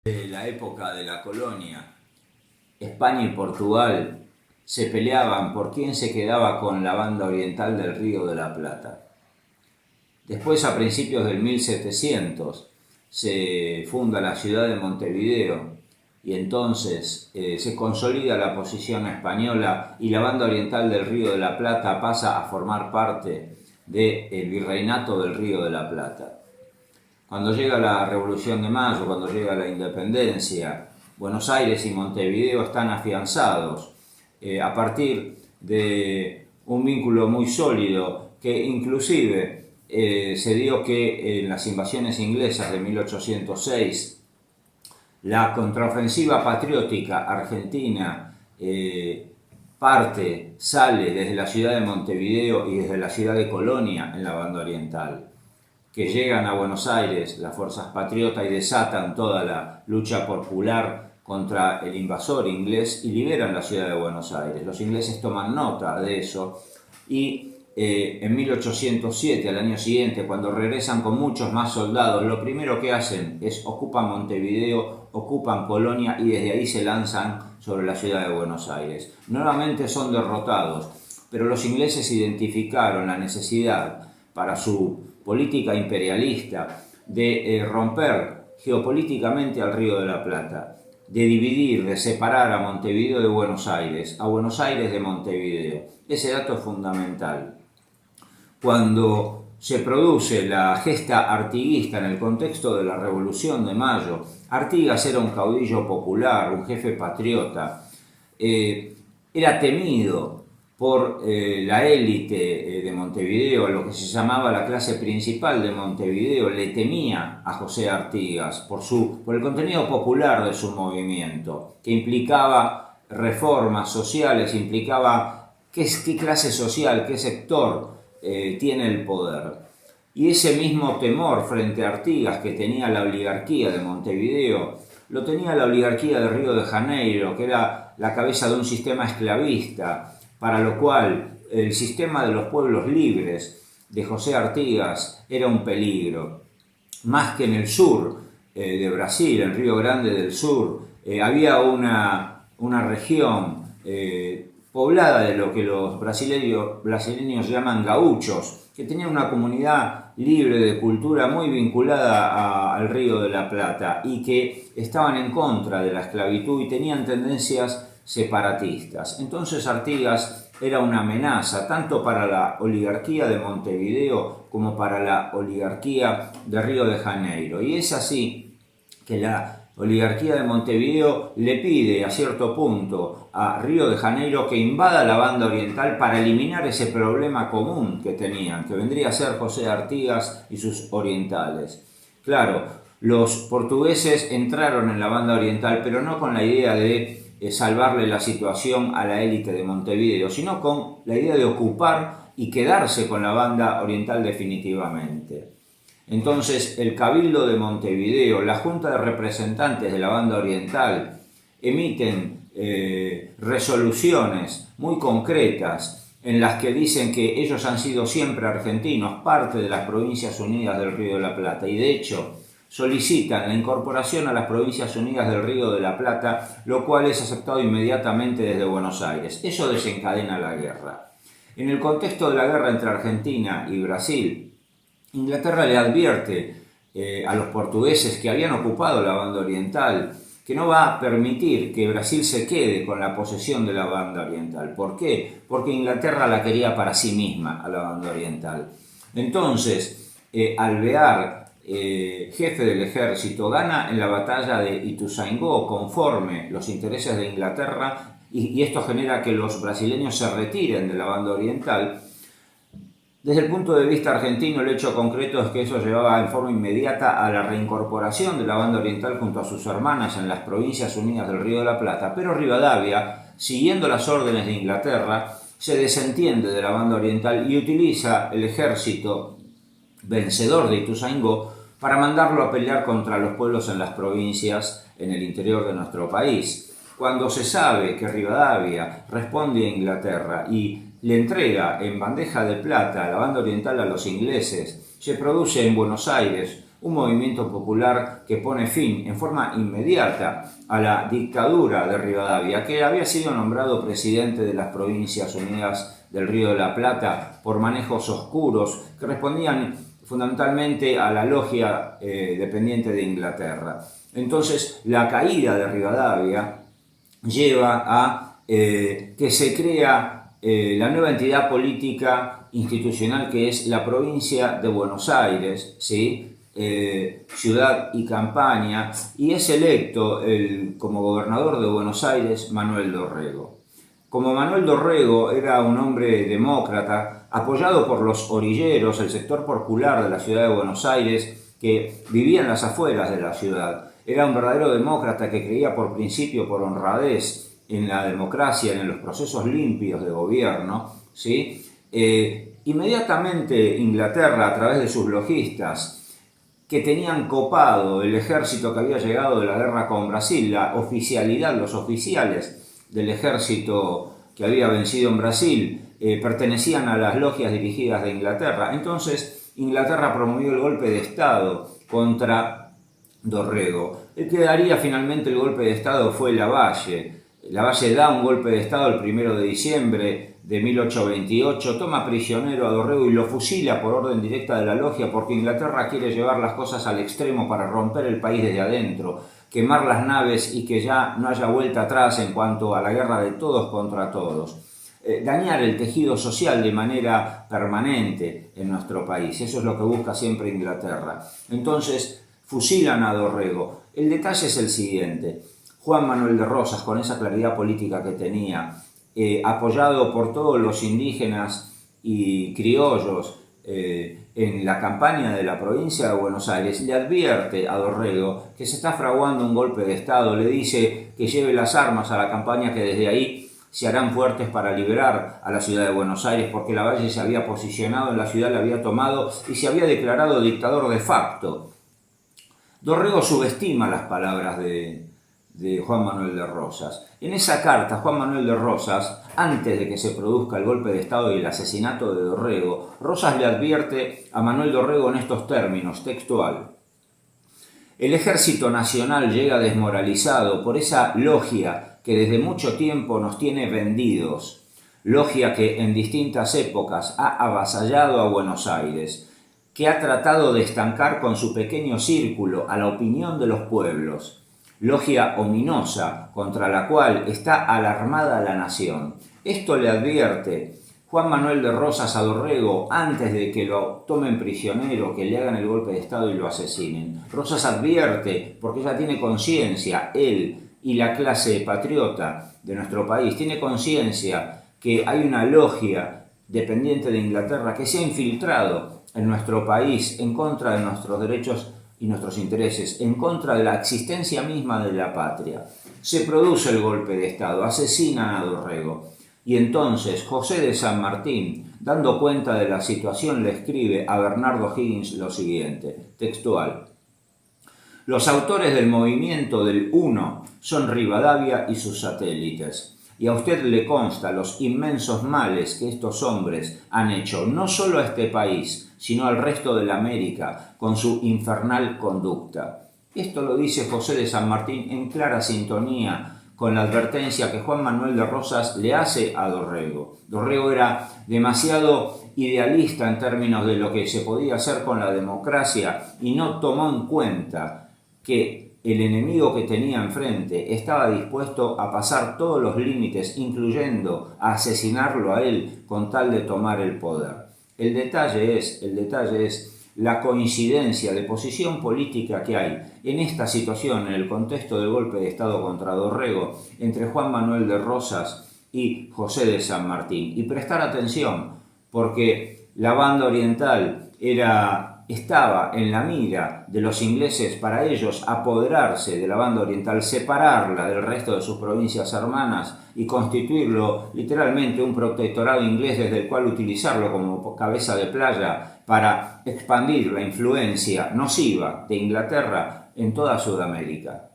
De la época de la colonia, España y Portugal se peleaban por quién se quedaba con la banda oriental del Río de la Plata. Después, a principios del 1700, se funda la ciudad de Montevideo y entonces se consolida la posición española y la banda oriental del Río de la Plata pasa a formar parte del virreinato del Río de la Plata. Cuando llega la Revolución de Mayo, cuando llega la independencia, Buenos Aires y Montevideo están afianzados a partir de un vínculo muy sólido que inclusive se dio que en las invasiones inglesas de 1806 la contraofensiva patriótica argentina sale desde la ciudad de Montevideo y desde la ciudad de Colonia en la banda oriental, que llegan a Buenos Aires las fuerzas patriotas y desatan toda la lucha popular contra el invasor inglés y liberan la ciudad de Buenos Aires. Los ingleses toman nota de eso y en 1807, al año siguiente, cuando regresan con muchos más soldados, lo primero que hacen es ocupan Montevideo, ocupan Colonia y desde ahí se lanzan sobre la ciudad de Buenos Aires. Nuevamente son derrotados, pero los ingleses identificaron la necesidad para su política imperialista de romper geopolíticamente al Río de la Plata, de dividir, de separar a Montevideo de Buenos Aires, a Buenos Aires de Montevideo. Ese dato es fundamental. Cuando se produce la gesta artiguista en el contexto de la Revolución de Mayo, Artigas era un caudillo popular, un jefe patriota, era temido por la élite de Montevideo, lo que se llamaba la clase principal de Montevideo, le temía a José Artigas por el contenido popular de su movimiento, que implicaba reformas sociales, implicaba qué clase social, qué sector tiene el poder. Y ese mismo temor frente a Artigas que tenía la oligarquía de Montevideo, lo tenía la oligarquía de Río de Janeiro, que era la cabeza de un sistema esclavista, para lo cual el sistema de los pueblos libres de José Artigas era un peligro. Más que en el sur de Brasil, en Río Grande del Sur, había una región poblada de lo que los brasileños llaman gauchos, que tenían una comunidad libre de cultura muy vinculada al Río de la Plata y que estaban en contra de la esclavitud y tenían tendencias separatistas. Entonces Artigas era una amenaza tanto para la oligarquía de Montevideo como para la oligarquía de Río de Janeiro. Y es así que la oligarquía de Montevideo le pide a cierto punto a Río de Janeiro que invada la banda oriental para eliminar ese problema común que tenían, que vendría a ser José Artigas y sus orientales. Claro, los portugueses entraron en la banda oriental, pero no con la idea de salvarle la situación a la élite de Montevideo, sino con la idea de ocupar y quedarse con la banda oriental definitivamente. Entonces el Cabildo de Montevideo, la Junta de Representantes de la banda oriental, emiten resoluciones muy concretas en las que dicen que ellos han sido siempre argentinos, parte de las Provincias Unidas del Río de la Plata, y de hecho solicitan la incorporación a las Provincias Unidas del Río de la Plata, lo cual es aceptado inmediatamente desde Buenos Aires. Eso desencadena la guerra. En el contexto de la guerra entre Argentina y Brasil, Inglaterra le advierte a los portugueses que habían ocupado la banda oriental que no va a permitir que Brasil se quede con la posesión de la banda oriental. ¿Por qué? Porque Inglaterra la quería para sí misma a la banda oriental. Entonces, Alvear, jefe del ejército, gana en la batalla de Ituzaingó conforme los intereses de Inglaterra y esto genera que los brasileños se retiren de la banda oriental. Desde el punto de vista argentino, el hecho concreto es que eso llevaba en forma inmediata a la reincorporación de la banda oriental junto a sus hermanas en las Provincias Unidas del Río de la Plata, pero Rivadavia, siguiendo las órdenes de Inglaterra, se desentiende de la banda oriental y utiliza el ejército vencedor de Ituzaingó para mandarlo a pelear contra los pueblos en las provincias en el interior de nuestro país. Cuando se sabe que Rivadavia responde a Inglaterra y le entrega en bandeja de plata a la banda oriental a los ingleses, se produce en Buenos Aires un movimiento popular que pone fin en forma inmediata a la dictadura de Rivadavia, que había sido nombrado presidente de las Provincias Unidas del Río de la Plata por manejos oscuros que respondían fundamentalmente a la logia dependiente de Inglaterra. Entonces, la caída de Rivadavia lleva a que se crea la nueva entidad política institucional que es la provincia de Buenos Aires, ¿sí? Ciudad y campaña, y es electo como gobernador de Buenos Aires Manuel Dorrego. Como Manuel Dorrego era un hombre demócrata, apoyado por los orilleros, el sector popular de la ciudad de Buenos Aires, que vivía en las afueras de la ciudad, era un verdadero demócrata que creía por principio, por honradez, en la democracia, en los procesos limpios de gobierno, ¿sí? Inmediatamente Inglaterra, a través de sus logistas, que tenían copado el ejército que había llegado de la guerra con Brasil, la oficialidad, los oficiales del ejército que había vencido en Brasil, pertenecían a las logias dirigidas de Inglaterra. Entonces, Inglaterra promovió el golpe de Estado contra Dorrego. El que daría finalmente el golpe de Estado fue Lavalle. Lavalle da un golpe de Estado el 1 de diciembre de 1828, toma prisionero a Dorrego y lo fusila por orden directa de la logia, porque Inglaterra quiere llevar las cosas al extremo para romper el país desde adentro, quemar las naves y que ya no haya vuelta atrás en cuanto a la guerra de todos contra todos. Dañar el tejido social de manera permanente en nuestro país. Eso es lo que busca siempre Inglaterra. Entonces, fusilan a Dorrego. El detalle es el siguiente. Juan Manuel de Rosas, con esa claridad política que tenía, apoyado por todos los indígenas y criollos en la campaña de la provincia de Buenos Aires, le advierte a Dorrego que se está fraguando un golpe de Estado, le dice que lleve las armas a la campaña, que desde ahí se harán fuertes para liberar a la ciudad de Buenos Aires, porque Lavalle se había posicionado en la ciudad, la había tomado y se había declarado dictador de facto. Dorrego subestima las palabras de Juan Manuel de Rosas. En esa carta, Juan Manuel de Rosas, antes de que se produzca el golpe de Estado y el asesinato de Dorrego, Rosas le advierte a Manuel Dorrego en estos términos, textual: el ejército nacional llega desmoralizado por esa logia que desde mucho tiempo nos tiene vendidos, logia que en distintas épocas ha avasallado a Buenos Aires, que ha tratado de estancar con su pequeño círculo a la opinión de los pueblos, logia ominosa contra la cual está alarmada la nación. Esto le advierte Juan Manuel de Rosas a Dorrego antes de que lo tomen prisionero, que le hagan el golpe de Estado y lo asesinen. Rosas advierte, porque ya tiene conciencia, él y la clase patriota de nuestro país, tiene conciencia que hay una logia dependiente de Inglaterra que se ha infiltrado en nuestro país en contra de nuestros derechos y nuestros intereses, en contra de la existencia misma de la patria. Se produce el golpe de Estado, asesinan a Dorrego. Y entonces José de San Martín, dando cuenta de la situación, le escribe a Bernardo Higgins lo siguiente, textual: los autores del movimiento del 1 son Rivadavia y sus satélites, y a usted le consta los inmensos males que estos hombres han hecho no solo a este país, sino al resto de la América, con su infernal conducta. Esto lo dice José de San Martín en clara sintonía con la advertencia que Juan Manuel de Rosas le hace a Dorrego. Dorrego era demasiado idealista en términos de lo que se podía hacer con la democracia y no tomó en cuenta que el enemigo que tenía enfrente estaba dispuesto a pasar todos los límites, incluyendo a asesinarlo a él con tal de tomar el poder. El detalle es la coincidencia de posición política que hay en esta situación, en el contexto del golpe de Estado contra Dorrego, entre Juan Manuel de Rosas y José de San Martín. Y prestar atención, porque la banda oriental estaba en la mira de los ingleses para ellos apoderarse de la banda oriental, separarla del resto de sus provincias hermanas y constituirlo literalmente un protectorado inglés desde el cual utilizarlo como cabeza de playa para expandir la influencia nociva de Inglaterra en toda Sudamérica.